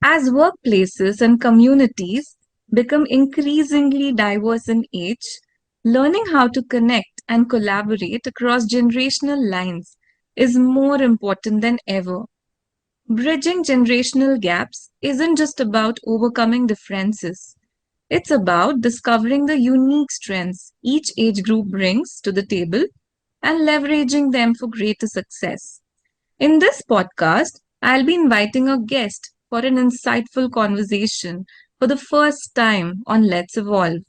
As workplaces and communities become increasingly diverse in age, learning how to connect and collaborate across generational lines is more important than ever. Bridging generational gaps isn't just about overcoming differences. It's about discovering the unique strengths each age group brings to the table and leveraging them for greater success. In this podcast, I'll be inviting a guest for an insightful conversation for the first time on Let's Evolve.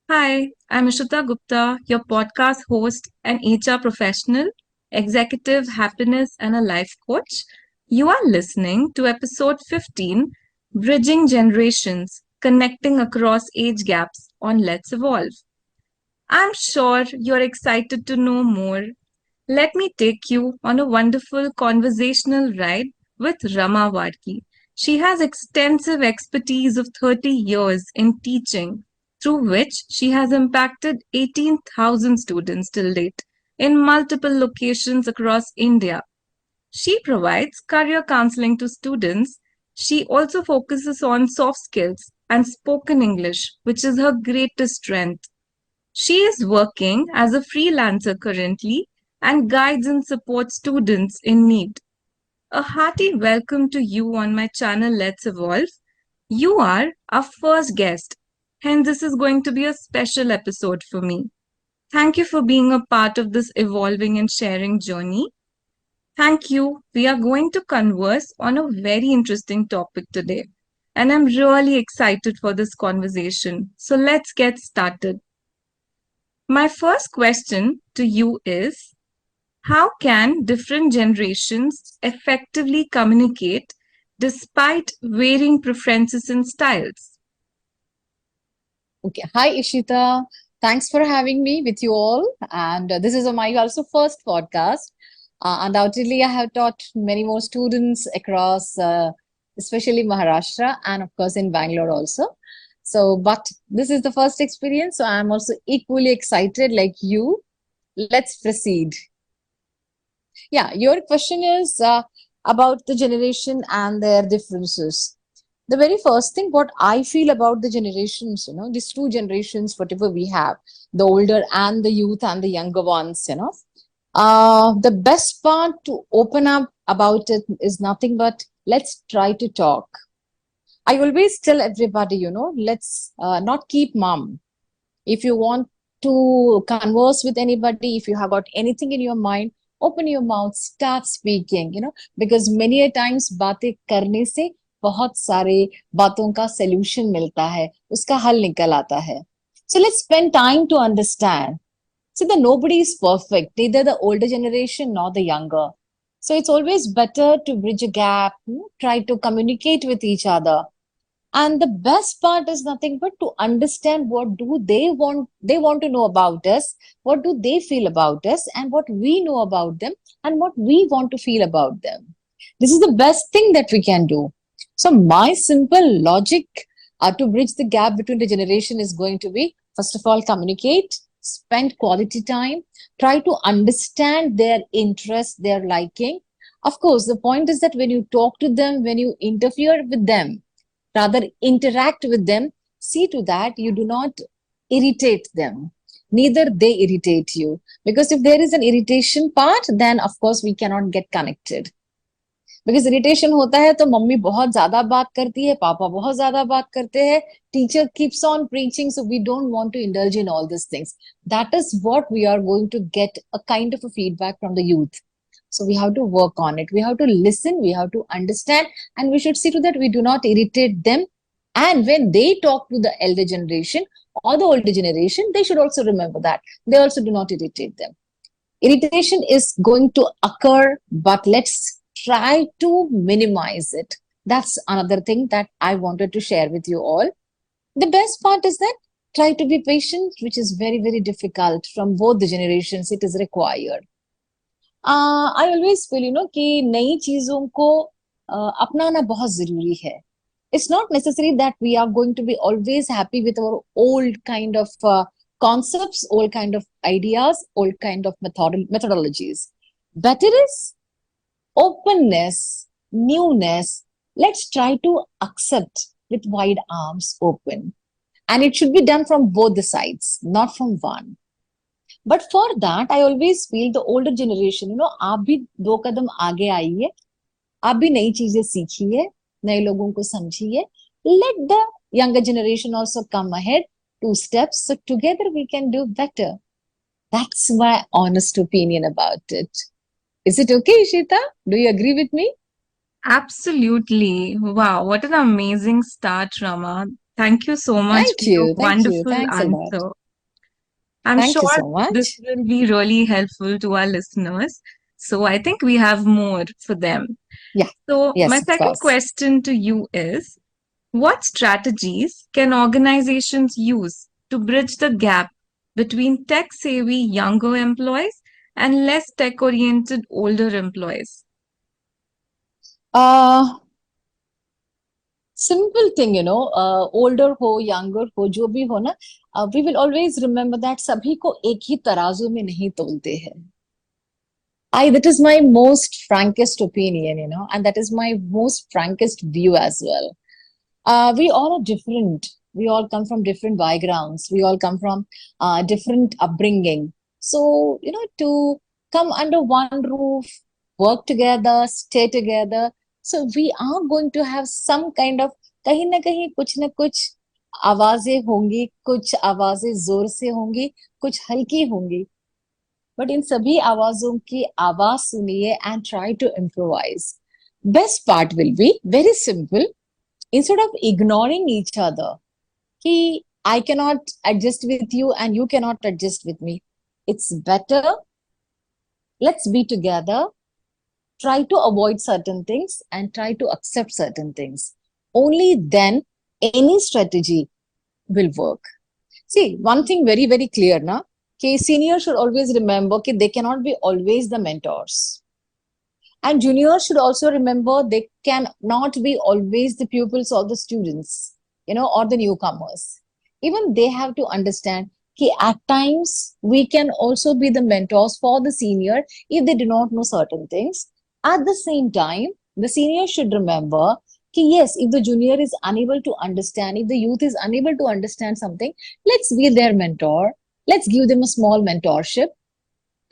Hi, I'm Ishita Gupta, your podcast host and HR professional, executive happiness, and a life coach. You are listening to episode 15, Bridging Generations, Connecting Across Age Gaps on Let's Evolve. I'm sure you're excited to know more. Let me take you on a wonderful conversational ride with Rama Wadki. She has extensive expertise of 30 years in teaching, through which she has impacted 18,000 students till date in multiple locations across India. She provides career counseling to students. She also focuses on soft skills and spoken English, which is her greatest strength. She is working as a freelancer currently and guides and supports students in need. A hearty welcome to you on my channel Let's Evolve. You are our first guest, hence, this is going to be a special episode for me. Thank you for being a part of this evolving and sharing journey. Thank you. We are going to converse on a very interesting topic today, and I'm really excited for this conversation. So let's get started. My first question to you is: how can different generations effectively communicate despite varying preferences and styles? Okay. Hi, Ishita. Thanks for having me with you all. And this is my also first podcast. Undoubtedly, I have taught many more students across, especially Maharashtra and of course in Bangalore also. So, but this is the first experience, so I'm also equally excited like you. Let's proceed. Yeah, your question is about the generation and their differences. The very first thing, what I feel about the generations, these two generations, whatever we have, the older and the youth and the younger ones, the best part to open up about it is nothing but let's try to talk. I always tell everybody, let's not keep mum. If you want to converse with anybody, if you have got anything in your mind, open your mouth, start speaking, because many a times बातें करने से बहुत सारे बातों का solution मिलता है, उसका हल निकल आता है. So let's spend time to understand. See, that nobody is perfect, neither the older generation nor the younger. So it's always better to bridge a gap, try to communicate with each other. And the best part is nothing but to understand what do they want to know about us, what do they feel about us, and what we know about them, and what we want to feel about them. This is the best thing that we can do. So my simple logic to bridge the gap between the generation is going to be, first of all, communicate, spend quality time, try to understand their interest, their liking. Of course, the point is that when you talk to them, when you interfere with them, rather interact with them, see to that you do not irritate them, neither they irritate you, because if there is an irritation part, then of course we cannot get connected. Because irritation होता है तो mummy बहुत ज्यादा बात करती है, पापा बहुत ज्यादा बात करते हैं, teacher keeps on preaching, so we don't want to indulge in all these things. That is what we are going to get a kind of a feedback from the youth. So we have to work on it. We have to listen, we have to understand, and we should see to that we do not irritate them. And when they talk to the elder generation or the older generation, they should also remember that they also do not irritate them. Irritation is going to occur, but let's try to minimize it. That's another thing that I wanted to share with you all. The best part is that try to be patient, which is very, very difficult from both the generations. It is required. I always feel कि नई चीजों को अपनाना बहुत जरूरी है. It's not necessary that we are going to be always happy with our old kind of concepts, old kind of ideas, old kind of methodologies. Better is openness, newness, Let's try to accept with wide arms open. And it should be done from both the sides, not from one. But for that, I always feel the older generation, आप भी दो कदम आगे आइए, आप भी नई चीजें सीखिए, नए लोगों को समझिए. Let the younger generation also come ahead, two steps, so together we can do better. That's my honest opinion about it. Is it okay, Ishita? Do you agree with me? Absolutely. Wow, what an amazing start, Rama. Thank you so much Thank for your you. Thank you. wonderful Thanks a lot. answer. I'm Thank you sure so this much. will be really helpful to our listeners. So I think we have more for them. Yeah. So, my Yes, of second course. question to you is, what strategies can organizations use to bridge the gap between tech savvy younger employees and less tech oriented older employees? Uh, Simple thing, older हो, younger हो, जो भी हो ना, we will always remember that सभी को एक ही तराजू में नहीं तोलते हैं. That is my most frankest opinion, and that is my most frankest view as well. We all are different. We all come from different backgrounds. We all come from different upbringing. So, to come under one roof, work together, stay together. So we are going to have some kind of कहीं ना कुछ आवाजें होंगी, कुछ आवाजें जोर से होंगी, कुछ हल्की होंगी. बट इन सभी आवाजों की आवाज सुनिए and try to improvise. Best part will be very simple. Instead of ignoring each other, ki I cannot adjust with you and you cannot adjust with me, it's better, let's be together, try to avoid certain things and try to accept certain things. Only then any strategy will work. See, one thing very very clear na, कि seniors should always remember कि they cannot be always the mentors. And juniors should also remember they can not be always the pupils or the students, or the newcomers. Even they have to understand that at times we can also be the mentors for the senior if they do not know certain things. At the same time, the senior should remember that yes, if the junior is unable to understand, if the youth is unable to understand something, let's be their mentor. Let's give them a small mentorship.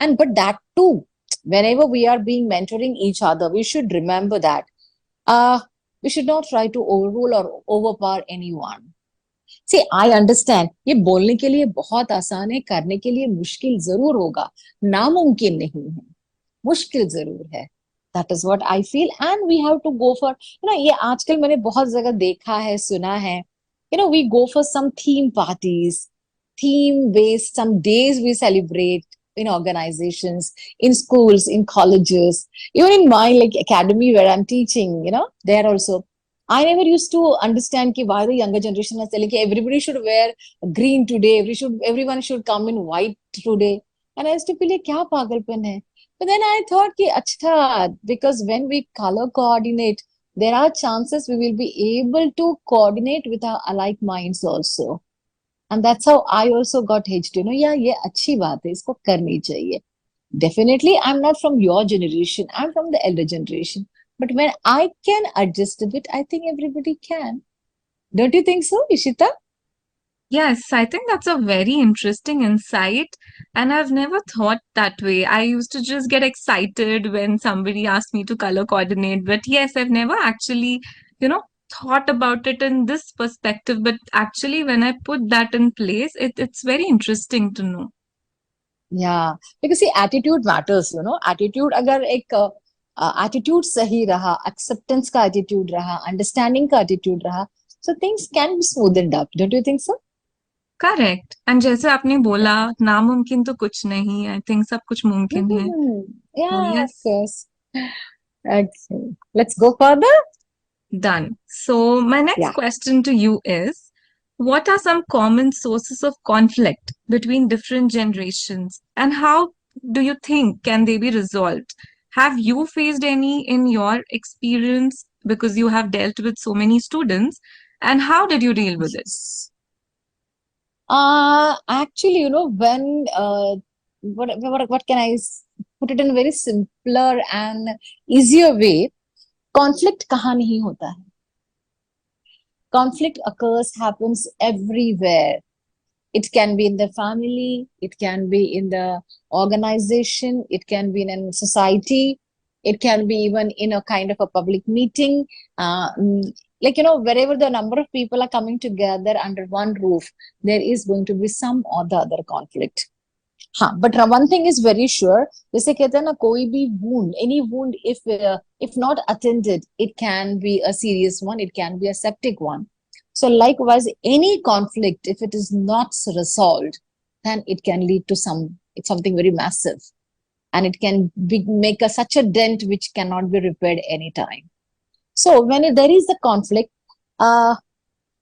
And but that too, whenever we are being mentoring each other, we should remember that uh, we should not try to overrule or overpower anyone. See, I understand ये बोलने के लिए बहुत आसान है, करने के लिए मुश्किल जरूर होगा, नामुमकिन नहीं है, मुश्किल जरूर है. That is what I feel, and we have to go for, ये आजकल मैंने बहुत जगह देखा है, सुना है, we go for some theme parties, theme based, some days we celebrate in organizations, in schools, in colleges, even in my like academy where I'm teaching, there also. I never used to understand ki why the younger generation is telling ki everybody should wear green today, everyone should come in white today. And I used to feel like kya pagalpan hai. But then I thought ki acha, because when we color coordinate, there are chances we will be able to coordinate with our alike minds also. And that's how I also got hitched, yeah, ये अच्छी बात है, इसको करनी चाहिए. Definitely, I'm not from your generation, I'm from the elder generation. But when I can adjust a bit, I think everybody can. Don't you think so, Ishita? Yes, I think that's a very interesting insight, and I've never thought that way. I used to just get excited when somebody asked me to color coordinate, but yes, I've never actually, you know, thought about it in this perspective. But actually, when I put that in place, it's very interesting to know. Yeah, because see, attitude matters, Attitude, अगर एक attitude सही रहा, acceptance का attitude रहा, understanding का attitude रहा, so things can be smoothened up. Don't you think so? Correct and जैसे आपने बोला नामुमकिन तो कुछ नहीं आई थिंक सब कुछ मुमकिन है तो Yeah, of yes course. Okay, let's go further. done so my next Yeah. question to you is what are some common sources of conflict between different generations and how do you think can they be resolved have you faced any in your experience because you have dealt with so many students and how did you deal with it Yes. Actually, when what can I put it in a very simpler and easier way? Conflict कहाँ नहीं होता है? Conflict occurs, happens everywhere. It can be in the family, it can be in the organization, it can be in a society, it can be even in a kind of a public meeting. Like, wherever the number of people are coming together under one roof, there is going to be some or the other conflict. हाँ, but one thing is very sure, जैसे कहते हैं ना, कोई भी wound, any wound, if not attended, it can be a serious one, it can be a septic one. So likewise, any conflict, if it is not resolved, then it can lead to something very massive, and it can make such a dent which cannot be repaired anytime. So when there is a conflict, uh,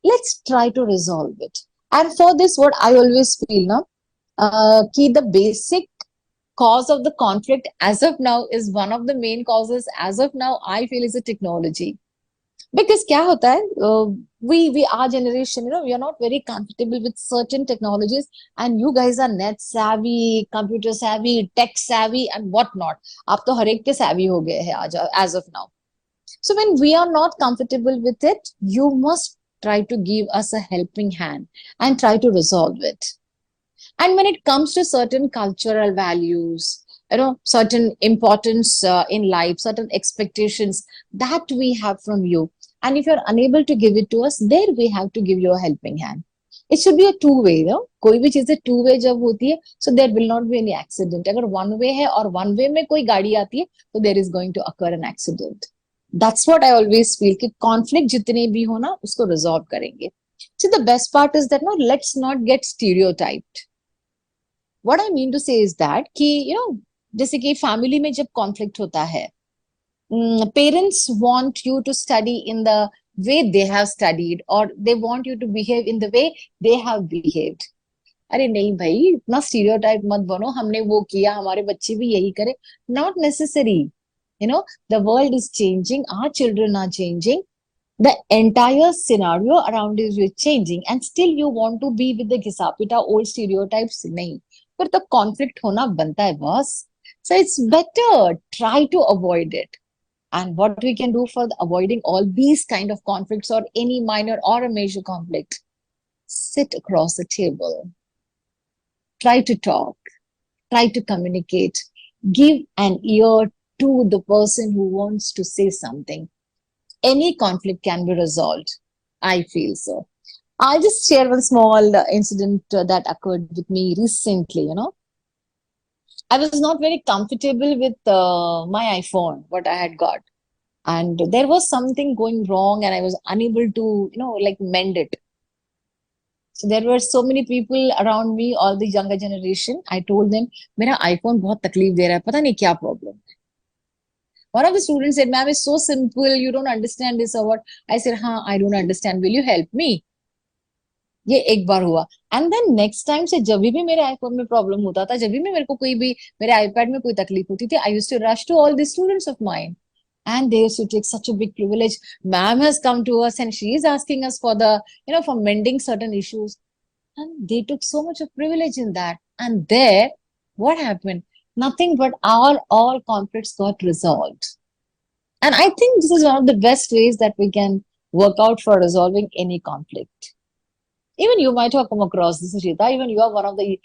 let's try to resolve it. And for this, what I always feel now, the basic cause of the conflict as of now is one of the main causes as of now I feel is a technology. Because क्या होता है, we our generation, we are not very comfortable with certain technologies, and you guys are net savvy, computer savvy, tech savvy, and whatnot. आप तो हर एक के savvy हो गए हैं आज as of now. So when we are not comfortable with it, you must try to give us a helping hand and try to resolve it. And when it comes to certain cultural values, certain importance in life, certain expectations that we have from you, and if you're unable to give it to us, there we have to give you a helping hand. It should be a two-way, कोई भी चीजें two-way जब होती है, so there will not be any accident. अगर one way है और one way में कोई गाड़ी आती है, so there is going to occur an accident. That's what I always feel, कि conflict जितने भी हो ना, उसको resolve करेंगे. See, the best part is that no, let's not get stereotyped. What I mean to say is that कि जैसे कि फैमिली में जब कॉन्फ्लिक्ट होता है, parents want you to study in the way they have studied, or they want you to behave in the way they have behaved. अरे नहीं भाई, इतना स्टीरियोटाइप मत बनो, हमने वो किया, हमारे बच्चे भी यही करे. Not necessary. The world is changing, our children are changing, the entire scenario around you is changing, and still you want to be with the घिसापिटा old stereotypes. नहीं, पर तो conflict होना बनता है boss. So it's better try to avoid it. And what we can do for avoiding all these kind of conflicts, or any minor or a major conflict, sit across the table, try to talk, try to communicate, give an ear to the person who wants to say something. Any conflict can be resolved. I feel so. I'll just share one small incident that occurred with me recently. I was not very comfortable with my iPhone, what I had got. And there was something going wrong, and I was unable to, like mend it. So there were so many people around me, all the younger generation. I told them, मेरा iPhone बहुत तकलीफ दे रहा है, पता नहीं क्या problem. One of the students said, ma'am, it's so simple, you don't understand this or what. I said, हाँ, I don't understand. Will you help me? ये एक बार हुआ. एंड देन नेक्स्ट टाइम से जब भी मेरे आईफोन में प्रॉब्लम होता था, जब भी मेरे को कोई भी मेरे आईपैड में कोई तकलीफ होती थी, I used to rush to all the students of mine, and they used to take such a big privilege. Ma'am has come to us and she is asking us for for mending certain issues, and they took so much of privilege in that. And there, what happened? Nothing but all conflicts got resolved. And I think this is one of the best ways that we can work out for resolving any conflict. Even you might have come across this, Ishita. Even you are one of the,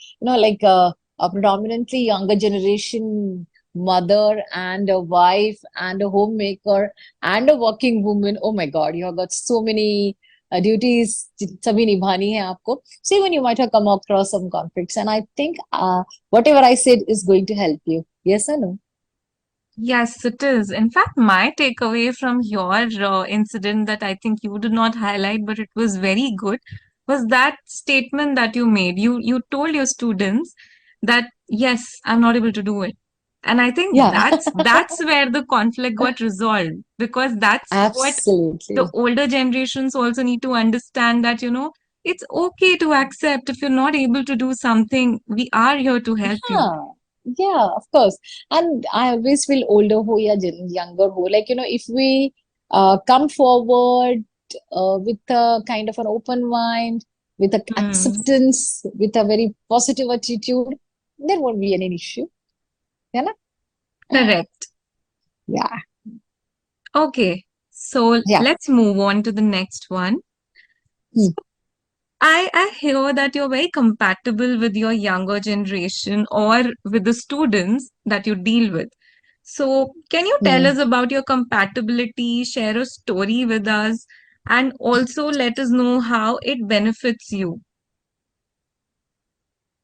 a predominantly younger generation mother and a wife and a homemaker and a working woman. Oh my God, you have got so many duties. सभी निभानी है आपको. So even you might have come across some conflicts, and I think whatever I said is going to help you. Yes or no? Yes, it is. In fact, my takeaway from your incident that I think you did not highlight, but it was very good, was that statement that you made. You told your students that yes, I'm not able to do it. And I think Yeah, that's where the conflict got resolved, because that's what the absolutely. older generations also need to understand, that it's okay to accept if you're not able to do something. We are here to help you. हाँ, yeah, of course. And I always feel older ho ya younger ho, like, if we come forward with a kind of an open mind, with a Hmm. acceptance, with a very positive attitude, there won't be any issue. है ना? Correct. Yeah. Okay, so Yeah. let's move on to the next one. Hmm. I hear that you're very compatible with your younger generation or with the students that you deal with. So, can you tell Hmm. us about your compatibility, share a story with us, and also let us know how it benefits you?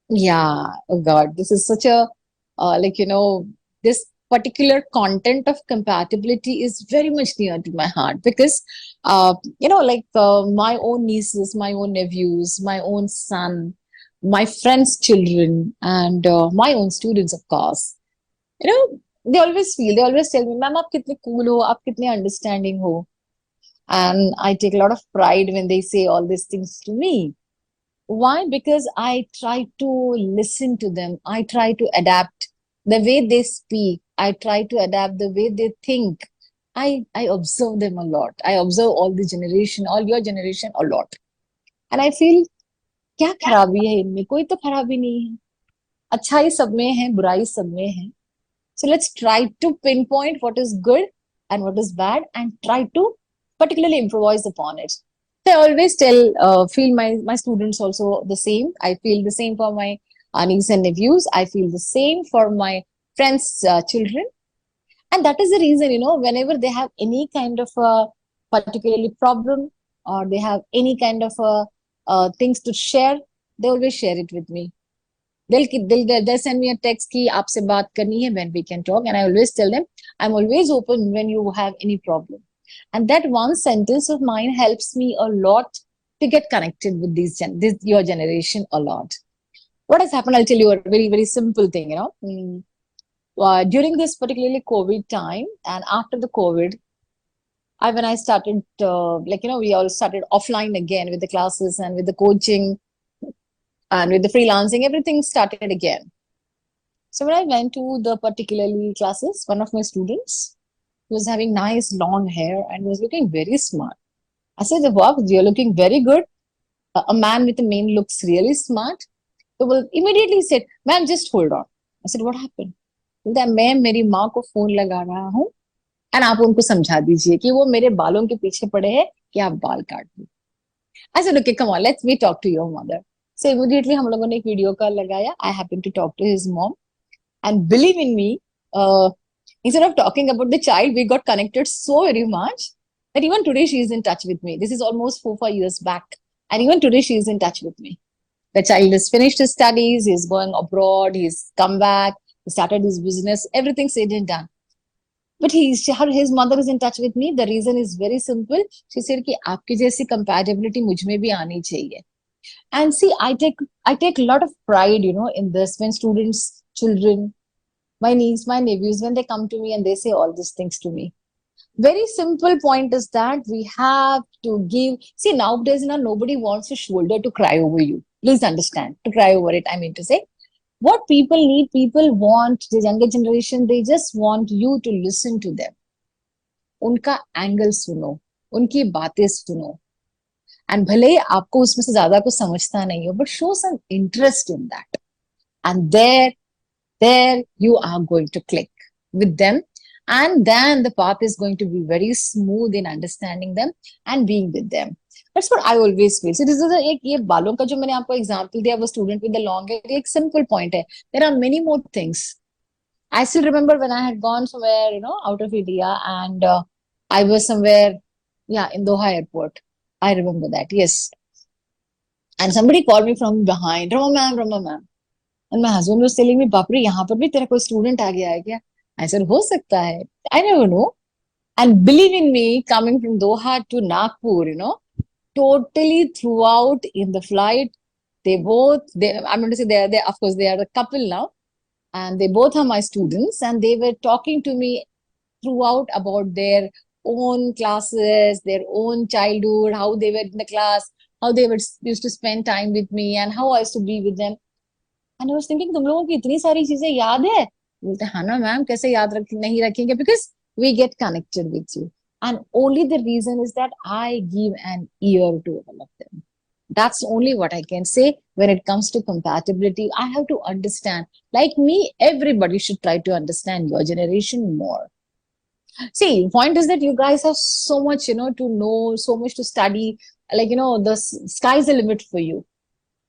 Yeah, oh God, this is such a like this particular content of compatibility is very much near to my heart because my own nieces, my own nephews, my own son, my friends' children, and my own students, of course. They always tell me, "Ma'am, आप कितने cool हो, आप कितने understanding हो," and I take a lot of pride when they say all these things to me. Why? Because I try to listen to them. I try to adapt the way they speak. I try to adapt the way they think. I observe them a lot. I observe all the generation, all your generation a lot. And I feel क्या खराबी है इनमें कोई तो खराबी नहीं है अच्छाई सब में है बुराई सब में है so let's try to pinpoint what is good and what is bad and try to particularly improvise upon it. So I always feel my students also the same. I feel the same for my nieces and nephews. I feel the same for my friends' children. And that is the reason, whenever they have any kind of a particularly problem or they have any kind of things to share, they always share it with me. They'll send me a text ki aapse baat karni hai when we can talk. And I always tell them, I'm always open when you have any problem. And that one sentence of mine helps me a lot to get connected with this your generation a lot. What has happened? I'll tell you a very, very simple thing, during this particularly COVID time and after the COVID, when I started, we all started offline again with the classes and with the coaching and with the freelancing, everything started again. So when I went to the particularly classes, one of my students was having nice long hair and was looking very smart. I said, wow, you're looking very good. A man with a mane looks really smart. So well, immediately he said, ma'am, just hold on. I said, what happened? बोलता है मैं मेरी माँ को phone लगा रहा हूँ and आप उनको समझा दीजिए कि वो मेरे बालों के पीछे पड़े हैं कि आप बाल काट दो I said okay come on let's me talk to your mother so immediately हम लोगों ने एक वीडियो कॉल लगाया I happen to talk to his mom and believe in me instead of talking about the child, we got connected so very much that even today she is in touch with me. This is almost 4 5 years back. And even today she is in touch with me. The child has finished his studies, he's going abroad, he's come back, he started his business, everything said and done. But his mother is in touch with me. The reason is very simple. She said कि आपकी जैसी compatibility मुझ में भी आनी चाहिए. And see, I take a lot of pride, in this when students, children, my niece, my nephews, when they come to me and they say all these things to me. Very simple point is that we have to give. See, nowadays, nobody wants a shoulder to cry over you. Please understand, to cry over it, I mean to say. What people need, people want, the younger generation, they just want you to listen to them. उनका angle सुनो उनकी बातें सुनो and भले ही आपको उसमें से ज्यादा कुछ समझता नहीं हो but show some interest in that and there you are going to click with them and then the path is going to be very smooth in understanding them and being with them. That's what I always feel. So this is एक ये बालों का जो मैंने आपको example दिया वो student with the long hair एक सिंपल पॉइंट है. There are many more things. I still remember when I had gone somewhere, out of India and I was somewhere, yeah, in Doha airport. I remember that, yes. And somebody called me from behind, Rama ma'am, Rama ma'am. And my husband was telling me, बाप रे यहाँ पर भी तेरा कोई student आ गया है क्या? I said, हो सकता है. I never know. And believe in me, coming from Doha to Nagpur, totally throughout in the flight, I'm going to say they of course, they are a couple now. And they both are my students. And they were talking to me throughout about their own classes, their own childhood, how they were in the class, how they were used to spend time with me, and how I used to be with them. And I was thinking, तुम लोगों की इतनी सारी चीजें याद है? बोलते हाँ ना मैम कैसे याद नहीं रखेंगे because we get connected with you and only the reason is that I give an ear to all of them. That's only what I can say when it comes to compatibility. I have to understand. Like me, everybody should try to understand your generation more. See, point is that you guys have so much, to know, so much to study. Like, the sky's the limit for you.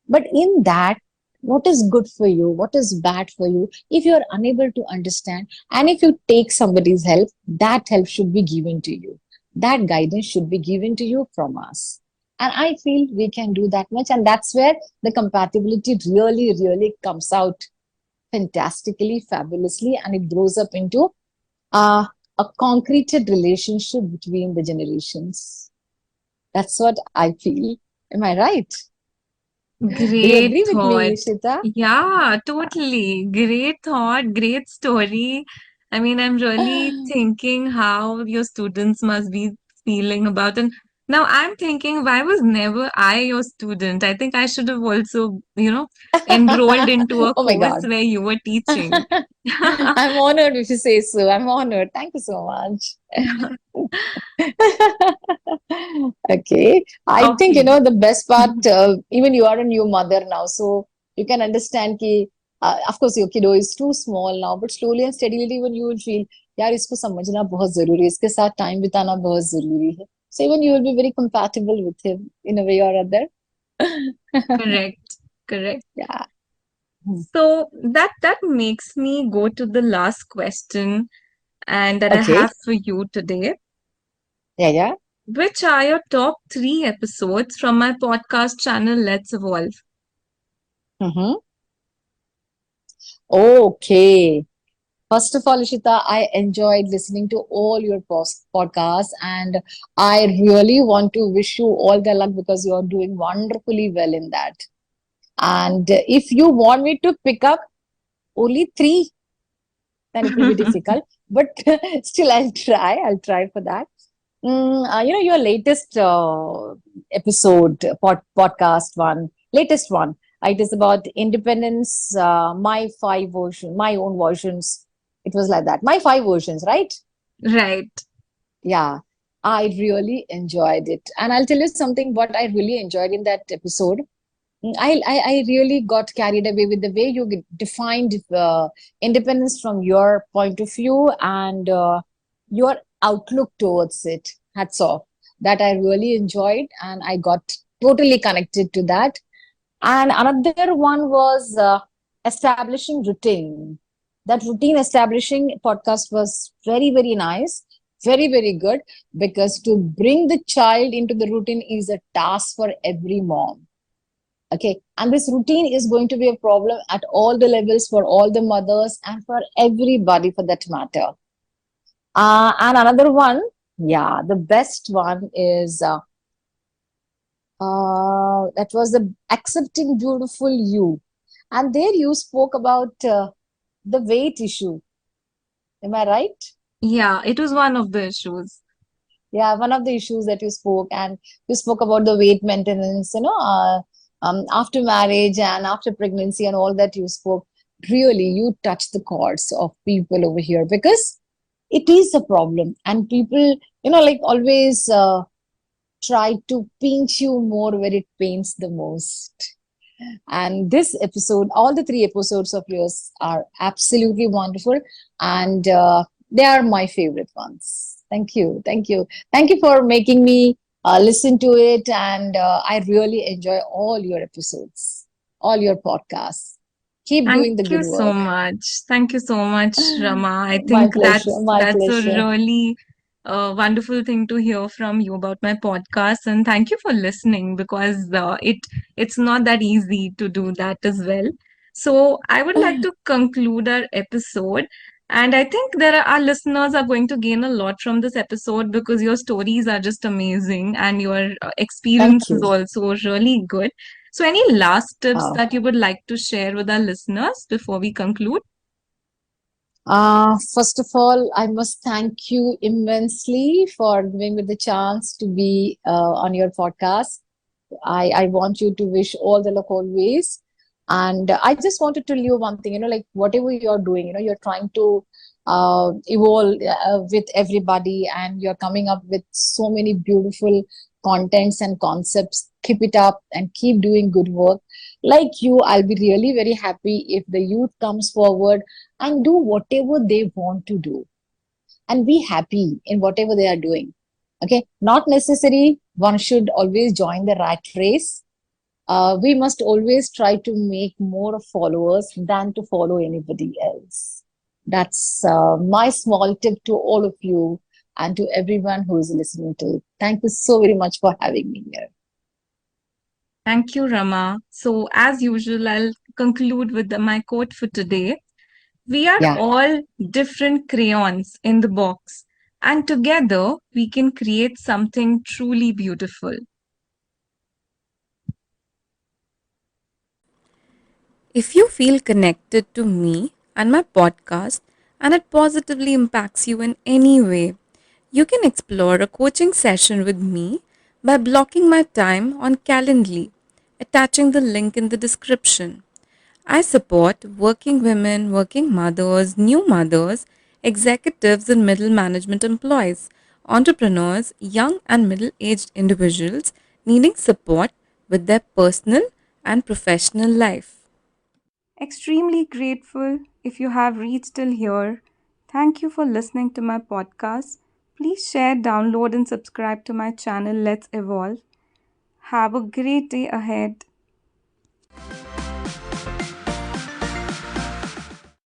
But in that, what is good for you? What is bad for you? If you're unable to understand, and if you take somebody's help, that help should be given to you. That guidance should be given to you from us. And I feel we can do that much. And that's where the compatibility really, really comes out fantastically, fabulously, and it grows up into uh, a concreted relationship between the generations. That's what I feel. Am I right? Do you Great agree with me, thought. Ishita? Yeah, totally. Great thought, great story. I mean, I'm really thinking how your students must be feeling about it. Now I'm thinking, why was never I your student? I think I should have also, enrolled into a Oh my course God. where you were teaching. I'm honored if you say so. I'm honored. Thank you so much. Okay. I think, Okay. the best part, even you are a new mother now, so you can understand कि, of course, your kiddo is too small now, but slowly and steadily, even you will feel, यार इसको समझना बहुत जरूरी है, इसके साथ time बिताना बहुत जरूरी है. So even you will be very compatible with him in a way or other. Correct. Correct. Yeah. Hmm. So that makes me go to the last question and that I Okay. have for you today. Yeah, yeah. Which are your top three episodes from my podcast channel, Let's Evolve? Mm-hmm. Okay. First of all, Ishita, I enjoyed listening to all your podcasts, and I really want to wish you all the luck because you are doing wonderfully well in that. And if you want me to pick up only three, then it will be difficult. But still, I'll try. I'll try for that. Your latest episode, podcast one, latest one. It is about independence. My five version, my own versions. It was like that. My five versions, right? Right. Yeah, I really enjoyed it. And I'll tell you something. What I really enjoyed in that episode. I really got carried away with the way you defined independence from your point of view and your outlook towards it. Hats off. That I really enjoyed and I got totally connected to that. And another one was establishing routine. That routine establishing podcast was very, very nice, very, very good because to bring the child into the routine is a task for every mom. Okay, and this routine is going to be a problem at all the levels for all the mothers and for everybody for that matter. And another one, yeah, the best one is that was the accepting beautiful you. And there you spoke about the weight issue. Am I right? Yeah, it was one of the issues. Yeah, one of the issues that you spoke, and you spoke about the weight maintenance, after marriage and after pregnancy and all that you spoke. Really, you touched the chords of people over here because it is a problem, and people, like always try to pinch you more where it pains the most. And this episode, all the three episodes of yours are absolutely wonderful. And they are my favorite ones. Thank you. Thank you. Thank you for making me listen to it. And I really enjoy all your episodes, all your podcasts. Keep Thank doing the you good so work. much. Thank you so much, Rama. I My think pleasure. that's My that's a pleasure. really wonderful thing to hear from you about my podcast, and thank you for listening because it's not that easy to do that as well. So I would like to conclude our episode, and I think our listeners are going to gain a lot from this episode because your stories are just amazing and your experience Thank is you. also really good. So, any last tips Uh, that you would like to share with our listeners before we conclude? First of all, I must thank you immensely for giving me the chance to be on your podcast. I want you to wish all the luck always. And I just wanted to tell you one thing, like whatever you're doing, you're trying to evolve with everybody and you're coming up with so many beautiful contents and concepts. Keep it up and keep doing good work. Like you, I'll be really very happy if the youth comes forward and do whatever they want to do. and be happy in whatever they are doing. Okay, not necessary one should always join the rat race. We must always try to make more followers than to follow anybody else. That's my small tip to all of you and to everyone who is listening to it. Thank you so very much for having me here. Thank you, Rama. So, as usual, I'll conclude with my quote for today. We are Yeah. all different crayons in the box, and together we can create something truly beautiful. If you feel connected to me and my podcast and it positively impacts you in any way, you can explore a coaching session with me by blocking my time on Calendly, attaching the link in the description. I support working women, working mothers, new mothers, executives and middle management employees, entrepreneurs, young and middle aged individuals needing support with their personal and professional life. Extremely grateful if you have reached till here. Thank you for listening to my podcast. Please share, download, and subscribe to my channel. Let's evolve. Have a great day ahead.